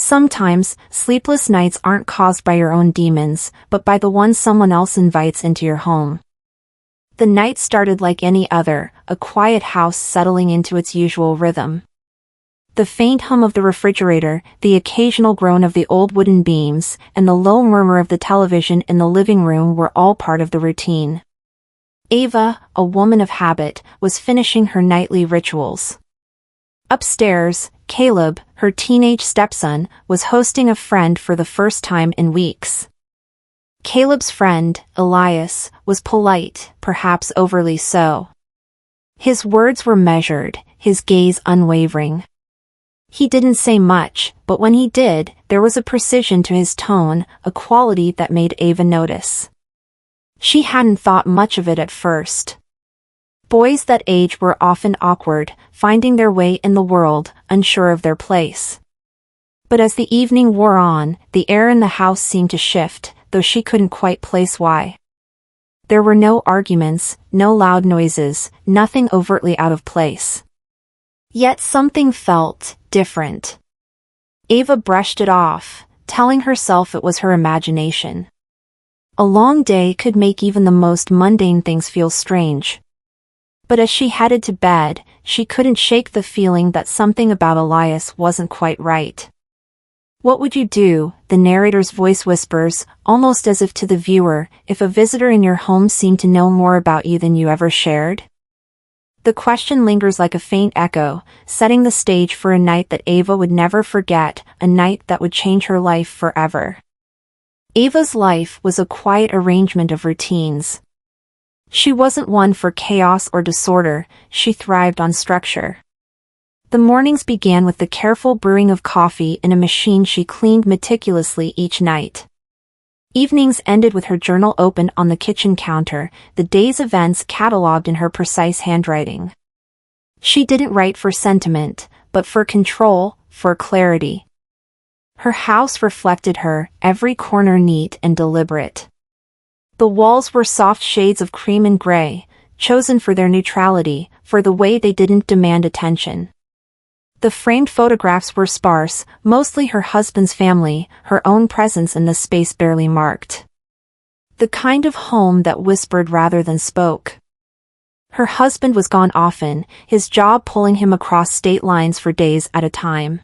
Sometimes, sleepless nights aren't caused by your own demons, but by the ones someone else invites into your home. The night started like any other, a quiet house settling into its usual rhythm. The faint hum of the refrigerator, the occasional groan of the old wooden beams, and the low murmur of the television in the living room were all part of the routine. Ava, a woman of habit, was finishing her nightly rituals. Upstairs, Caleb, her teenage stepson, was hosting a friend for the first time in weeks. Caleb's friend, Elias, was polite, perhaps overly so. His words were measured, his gaze unwavering. He didn't say much, but when he did, there was a precision to his tone, a quality that made Ava notice. She hadn't thought much of it at first. Boys that age were often awkward, finding their way in the world, unsure of their place. But as the evening wore on, the air in the house seemed to shift, though she couldn't quite place why. There were no arguments, no loud noises, nothing overtly out of place. Yet something felt different. Ava brushed it off, telling herself it was her imagination. A long day could make even the most mundane things feel strange. But as she headed to bed, she couldn't shake the feeling that something about Elias wasn't quite right. "What would you do?" the narrator's voice whispers, almost as if to the viewer, "if a visitor in your home seemed to know more about you than you ever shared?" The question lingers like a faint echo, setting the stage for a night that Ava would never forget, a night that would change her life forever. Ava's life was a quiet arrangement of routines. She wasn't one for chaos or disorder, she thrived on structure. The mornings began with the careful brewing of coffee in a machine she cleaned meticulously each night. Evenings ended with her journal open on the kitchen counter, the day's events catalogued in her precise handwriting. She didn't write for sentiment, but for control, for clarity. Her house reflected her, every corner neat and deliberate. The walls were soft shades of cream and gray, chosen for their neutrality, for the way they didn't demand attention. The framed photographs were sparse, mostly her husband's family, her own presence in the space barely marked. The kind of home that whispered rather than spoke. Her husband was gone often, his job pulling him across state lines for days at a time.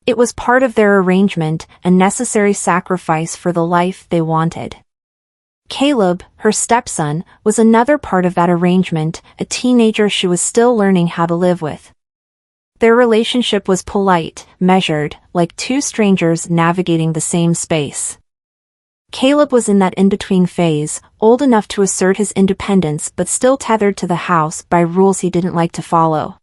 It was part of their arrangement, a necessary sacrifice for the life they wanted. Caleb, her stepson, was another part of that arrangement, a teenager she was still learning how to live with. Their relationship was polite, measured, like two strangers navigating the same space. Caleb was in that in-between phase, old enough to assert his independence but still tethered to the house by rules he didn't like to follow.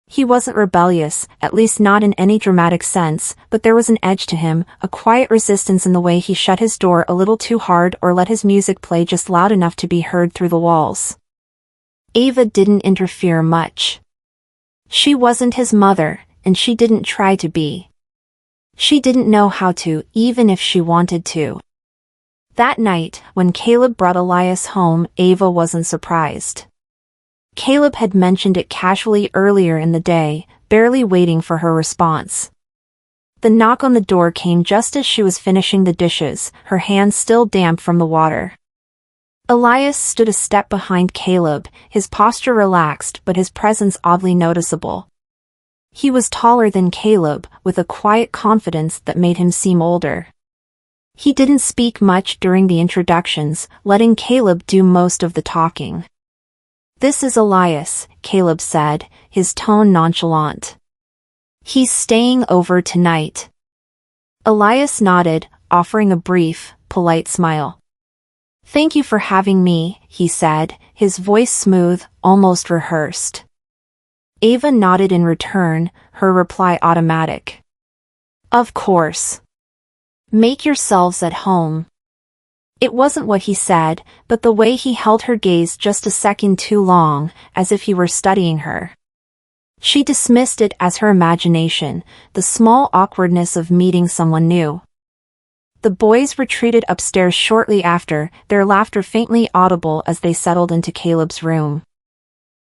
He wasn't rebellious, at least not in any dramatic sense, but there was an edge to him, a quiet resistance in the way he shut his door a little too hard or let his music play just loud enough to be heard through the walls. Ava didn't interfere much. She wasn't his mother, and she didn't try to be. She didn't know how to, even if she wanted to. That night, when Caleb brought Elias home, Ava wasn't surprised. Caleb had mentioned it casually earlier in the day, barely waiting for her response. The knock on the door came just as she was finishing the dishes, her hands still damp from the water. Elias stood a step behind Caleb, his posture relaxed but his presence oddly noticeable. He was taller than Caleb, with a quiet confidence that made him seem older. He didn't speak much during the introductions, letting Caleb do most of the talking. "This is Elias," Caleb said, his tone nonchalant. "He's staying over tonight." Elias nodded, offering a brief, polite smile. "Thank you for having me," he said, his voice smooth, almost rehearsed. Ava nodded in return, her reply automatic. "Of course. Make yourselves at home." It wasn't what he said, but the way he held her gaze just a second too long, as if he were studying her. She dismissed it as her imagination, the small awkwardness of meeting someone new. The boys retreated upstairs shortly after, their laughter faintly audible as they settled into Caleb's room.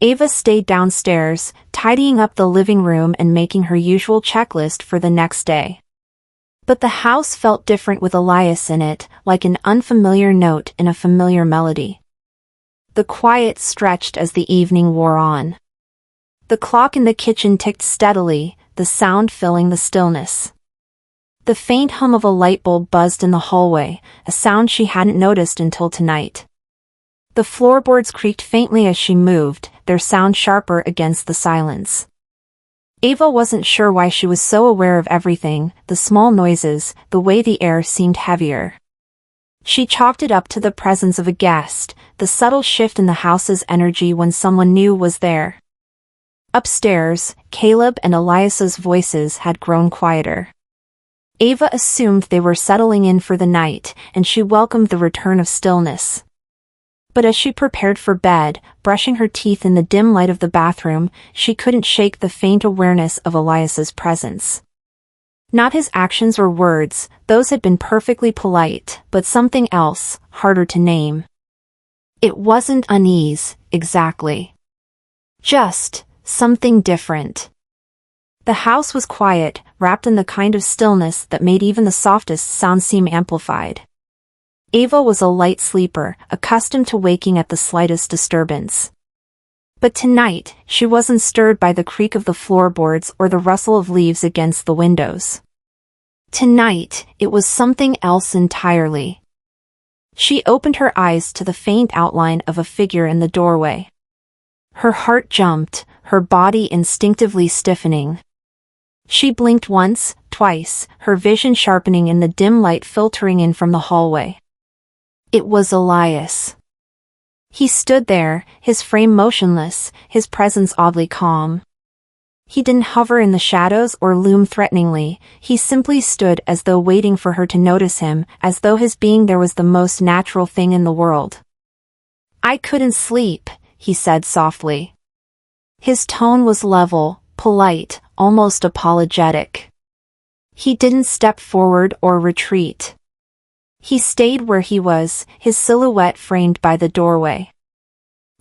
Ava stayed downstairs, tidying up the living room and making her usual checklist for the next day. But the house felt different with Elias in it, like an unfamiliar note in a familiar melody. The quiet stretched as the evening wore on. The clock in the kitchen ticked steadily, the sound filling the stillness. The faint hum of a light bulb buzzed in the hallway, a sound she hadn't noticed until tonight. The floorboards creaked faintly as she moved, their sound sharper against the silence. Ava wasn't sure why she was so aware of everything, the small noises, the way the air seemed heavier. She chalked it up to the presence of a guest, the subtle shift in the house's energy when someone new was there. Upstairs, Caleb and Elias's voices had grown quieter. Ava assumed they were settling in for the night, and she welcomed the return of stillness. But as she prepared for bed, brushing her teeth in the dim light of the bathroom, she couldn't shake the faint awareness of Elias's presence. Not his actions or words, those had been perfectly polite, but something else, harder to name. It wasn't unease, exactly. Just something different. The house was quiet, wrapped in the kind of stillness that made even the softest sound seem amplified. Ava was a light sleeper, accustomed to waking at the slightest disturbance. But tonight, she wasn't stirred by the creak of the floorboards or the rustle of leaves against the windows. Tonight, it was something else entirely. She opened her eyes to the faint outline of a figure in the doorway. Her heart jumped, her body instinctively stiffening. She blinked once, twice, her vision sharpening in the dim light filtering in from the hallway. It was Elias. He stood there, his frame motionless, his presence oddly calm. He didn't hover in the shadows or loom threateningly, he simply stood as though waiting for her to notice him, as though his being there was the most natural thing in the world. "I couldn't sleep," he said softly. His tone was level, polite, almost apologetic. He didn't step forward or retreat. He stayed where he was, his silhouette framed by the doorway.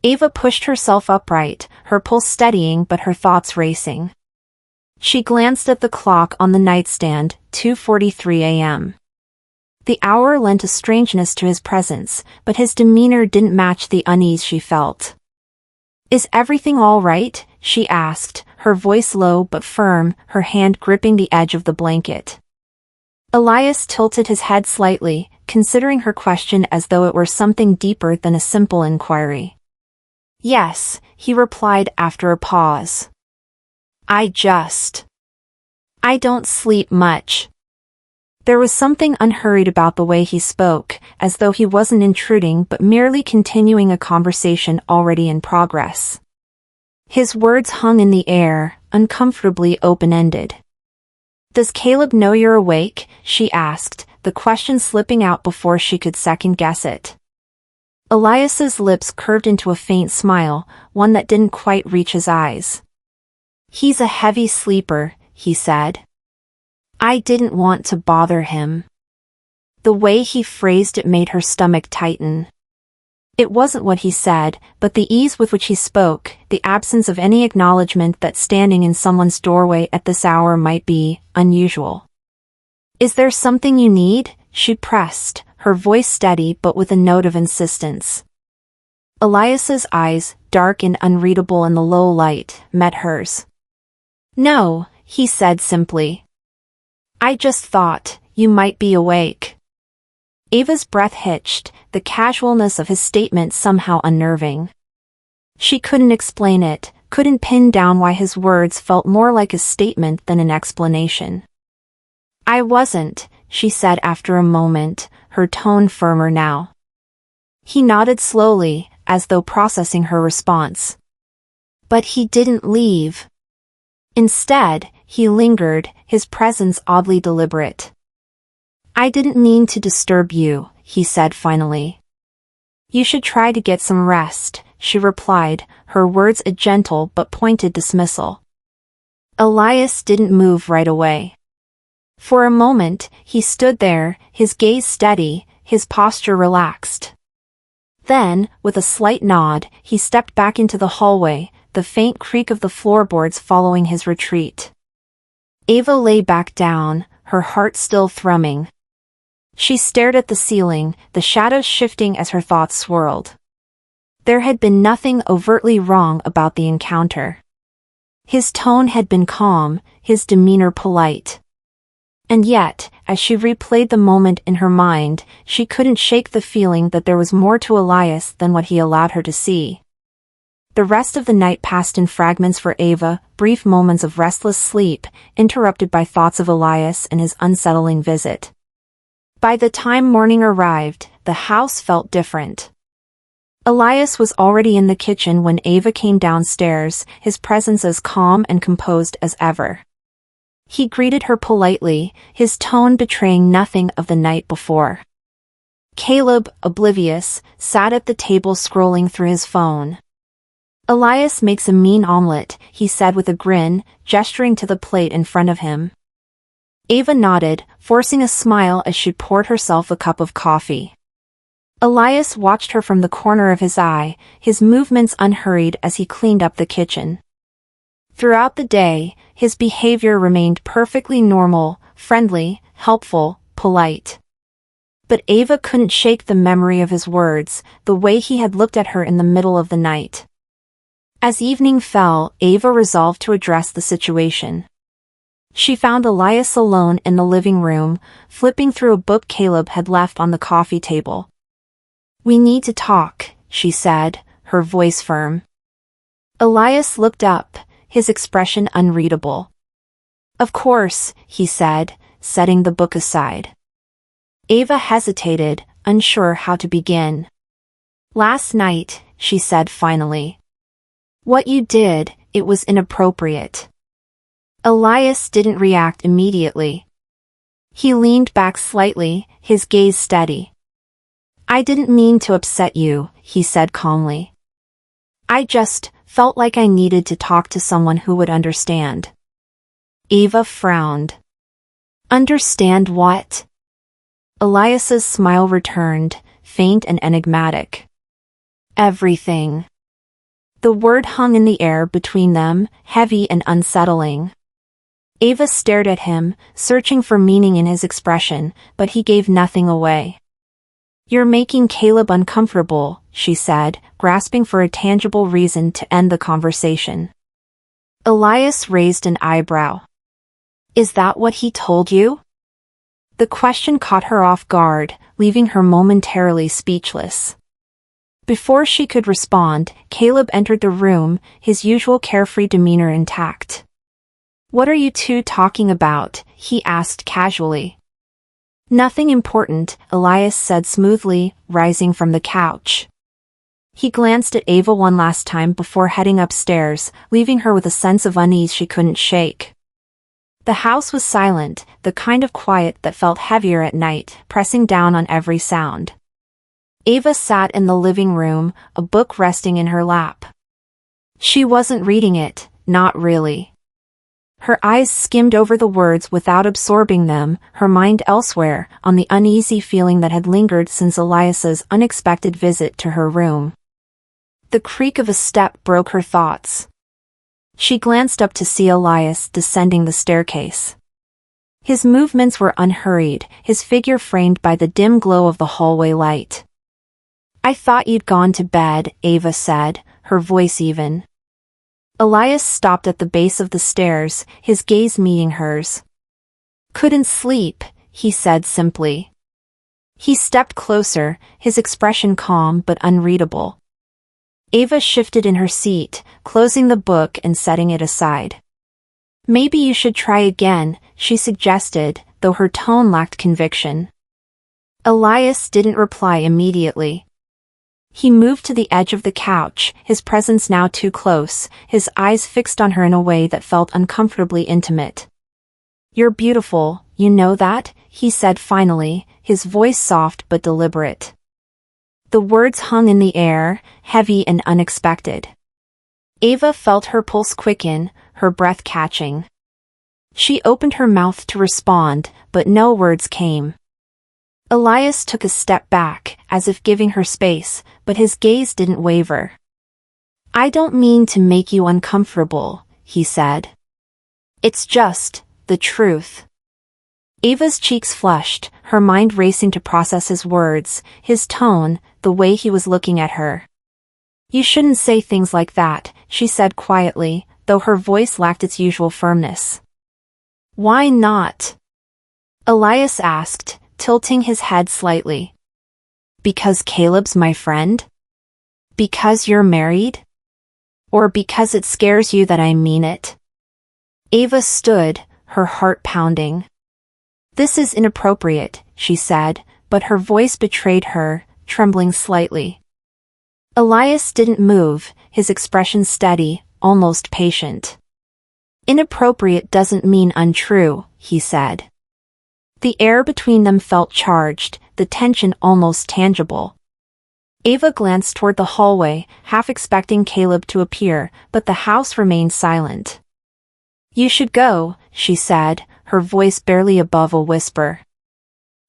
Ava pushed herself upright, her pulse steadying but her thoughts racing. She glanced at the clock on the nightstand, 2:43 a.m. The hour lent a strangeness to his presence, but his demeanor didn't match the unease she felt. "Is everything all right?" she asked, her voice low but firm, her hand gripping the edge of the blanket. Elias tilted his head slightly, considering her question as though it were something deeper than a simple inquiry. "Yes," he replied after a pause. I don't sleep much." There was something unhurried about the way he spoke, as though he wasn't intruding but merely continuing a conversation already in progress. His words hung in the air, uncomfortably open-ended. "Does Caleb know you're awake?" she asked, the question slipping out before she could second-guess it. Elias's lips curved into a faint smile, one that didn't quite reach his eyes. "He's a heavy sleeper," he said. I didn't want to bother him. The way he phrased it made her stomach tighten. It wasn't what he said, but the ease with which he spoke, the absence of any acknowledgement that standing in someone's doorway at this hour might be unusual. "Is there something you need?" she pressed, her voice steady but with a note of insistence. Elias's eyes, dark and unreadable in the low light, met hers. "No," he said simply. "I just thought you might be awake." Ava's breath hitched, the casualness of his statement somehow unnerving. She couldn't explain it, couldn't pin down why his words felt more like a statement than an explanation. "I wasn't," she said after a moment, her tone firmer now. He nodded slowly, as though processing her response. "But he didn't leave." Instead, he lingered, his presence oddly deliberate. "I didn't mean to disturb you," he said finally. "You should try to get some rest," she replied, her words a gentle but pointed dismissal. Elias didn't move right away. For a moment, he stood there, his gaze steady, his posture relaxed. Then, with a slight nod, he stepped back into the hallway, the faint creak of the floorboards following his retreat. Ava lay back down, her heart still thrumming. She stared at the ceiling, the shadows shifting as her thoughts swirled. There had been nothing overtly wrong about the encounter. His tone had been calm, his demeanor polite. And yet, as she replayed the moment in her mind, she couldn't shake the feeling that there was more to Elias than what he allowed her to see. The rest of the night passed in fragments for Ava, brief moments of restless sleep, interrupted by thoughts of Elias and his unsettling visit. By the time morning arrived, the house felt different. Elias was already in the kitchen when Ava came downstairs, his presence as calm and composed as ever. He greeted her politely, his tone betraying nothing of the night before. Caleb, oblivious, sat at the table scrolling through his phone. "Elias makes a mean omelet," he said with a grin, gesturing to the plate in front of him. Ava nodded, forcing a smile as she poured herself a cup of coffee. Elias watched her from the corner of his eye, his movements unhurried as he cleaned up the kitchen. Throughout the day, his behavior remained perfectly normal, friendly, helpful, polite. But Ava couldn't shake the memory of his words, the way he had looked at her in the middle of the night. As evening fell, Ava resolved to address the situation. She found Elias alone in the living room, flipping through a book Caleb had left on the coffee table. "We need to talk," she said, her voice firm. Elias looked up, his expression unreadable. "Of course," he said, setting the book aside. Ava hesitated, unsure how to begin. "Last night," she said finally. "What you did, it was inappropriate." Elias didn't react immediately. He leaned back slightly, his gaze steady. "I didn't mean to upset you," he said calmly. "I just felt like I needed to talk to someone who would understand." Ava frowned. "Understand what?" Elias's smile returned, faint and enigmatic. "Everything." The word hung in the air between them, heavy and unsettling. Ava stared at him, searching for meaning in his expression, but he gave nothing away. "You're making Caleb uncomfortable," she said, grasping for a tangible reason to end the conversation. Elias raised an eyebrow. "Is that what he told you?" The question caught her off guard, leaving her momentarily speechless. Before she could respond, Caleb entered the room, his usual carefree demeanor intact. "What are you two talking about?" he asked casually. "Nothing important," Elias said smoothly, rising from the couch. He glanced at Ava one last time before heading upstairs, leaving her with a sense of unease she couldn't shake. The house was silent, the kind of quiet that felt heavier at night, pressing down on every sound. Ava sat in the living room, a book resting in her lap. She wasn't reading it, not really. Her eyes skimmed over the words without absorbing them, her mind elsewhere, on the uneasy feeling that had lingered since Elias's unexpected visit to her room. The creak of a step broke her thoughts. She glanced up to see Elias descending the staircase. His movements were unhurried, his figure framed by the dim glow of the hallway light. "I thought you'd gone to bed," Ava said, her voice even. Elias stopped at the base of the stairs, his gaze meeting hers. "Couldn't sleep," he said simply. He stepped closer, his expression calm but unreadable. Ava shifted in her seat, closing the book and setting it aside. "Maybe you should try again," she suggested, though her tone lacked conviction. Elias didn't reply immediately. He moved to the edge of the couch, his presence now too close, his eyes fixed on her in a way that felt uncomfortably intimate. "You're beautiful, you know that?" he said finally, his voice soft but deliberate. The words hung in the air, heavy and unexpected. Ava felt her pulse quicken, her breath catching. She opened her mouth to respond, but no words came. Elias took a step back, as if giving her space, but his gaze didn't waver. "I don't mean to make you uncomfortable," he said. "It's just the truth." Ava's cheeks flushed, her mind racing to process his words, his tone, the way he was looking at her. "You shouldn't say things like that," she said quietly, though her voice lacked its usual firmness. "Why not?" Elias asked, tilting his head slightly. "Because Caleb's my friend? Because you're married? Or because it scares you that I mean it?" Ava stood, her heart pounding. "This is inappropriate," she said, but her voice betrayed her, trembling slightly. Elias didn't move, his expression steady, almost patient. "Inappropriate doesn't mean untrue," he said. The air between them felt charged, the tension almost tangible. Ava glanced toward the hallway, half expecting Caleb to appear, but the house remained silent. "You should go," she said, her voice barely above a whisper.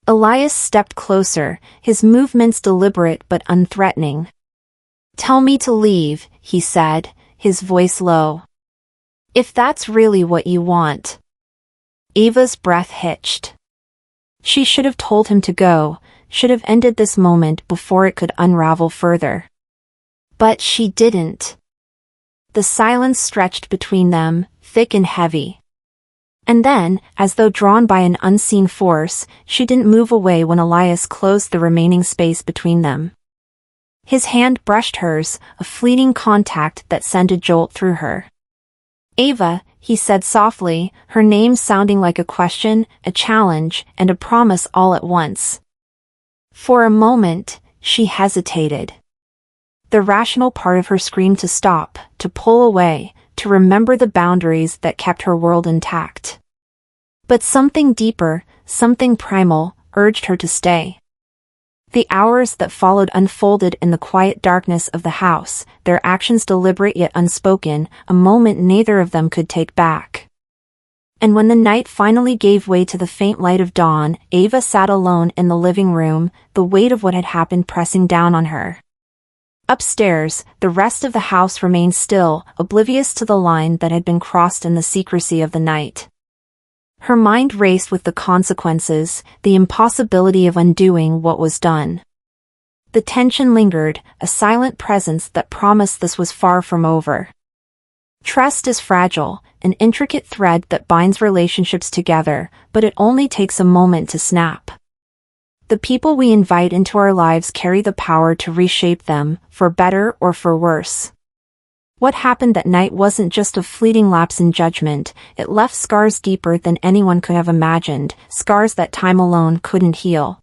Elias stepped closer, his movements deliberate but unthreatening. "Tell me to leave," he said, his voice low. "If that's really what you want." Ava's breath hitched. She should have told him to go, should have ended this moment before it could unravel further. But she didn't. The silence stretched between them, thick and heavy. And then, as though drawn by an unseen force, she didn't move away when Elias closed the remaining space between them. His hand brushed hers, a fleeting contact that sent a jolt through her. "Ava," he said softly, her name sounding like a question, a challenge, and a promise all at once. For a moment, she hesitated. The rational part of her screamed to stop, to pull away, to remember the boundaries that kept her world intact. But something deeper, something primal, urged her to stay. The hours that followed unfolded in the quiet darkness of the house, their actions deliberate yet unspoken, a moment neither of them could take back. And when the night finally gave way to the faint light of dawn, Ava sat alone in the living room, the weight of what had happened pressing down on her. Upstairs, the rest of the house remained still, oblivious to the line that had been crossed in the secrecy of the night. Her mind raced with the consequences, the impossibility of undoing what was done. The tension lingered, a silent presence that promised this was far from over. Trust is fragile, an intricate thread that binds relationships together, but it only takes a moment to snap. The people we invite into our lives carry the power to reshape them, for better or for worse. What happened that night wasn't just a fleeting lapse in judgment, it left scars deeper than anyone could have imagined, scars that time alone couldn't heal.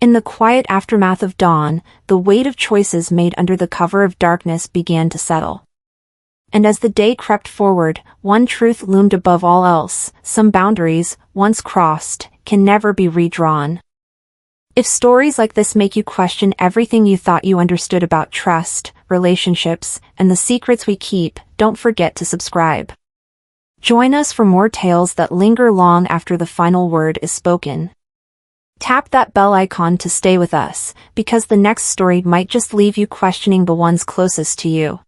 In the quiet aftermath of dawn, the weight of choices made under the cover of darkness began to settle. And as the day crept forward, one truth loomed above all else: some boundaries, once crossed, can never be redrawn. If stories like this make you question everything you thought you understood about trust, relationships, and the secrets we keep, don't forget to subscribe. Join us for more tales that linger long after the final word is spoken. Tap that bell icon to stay with us, because the next story might just leave you questioning the ones closest to you.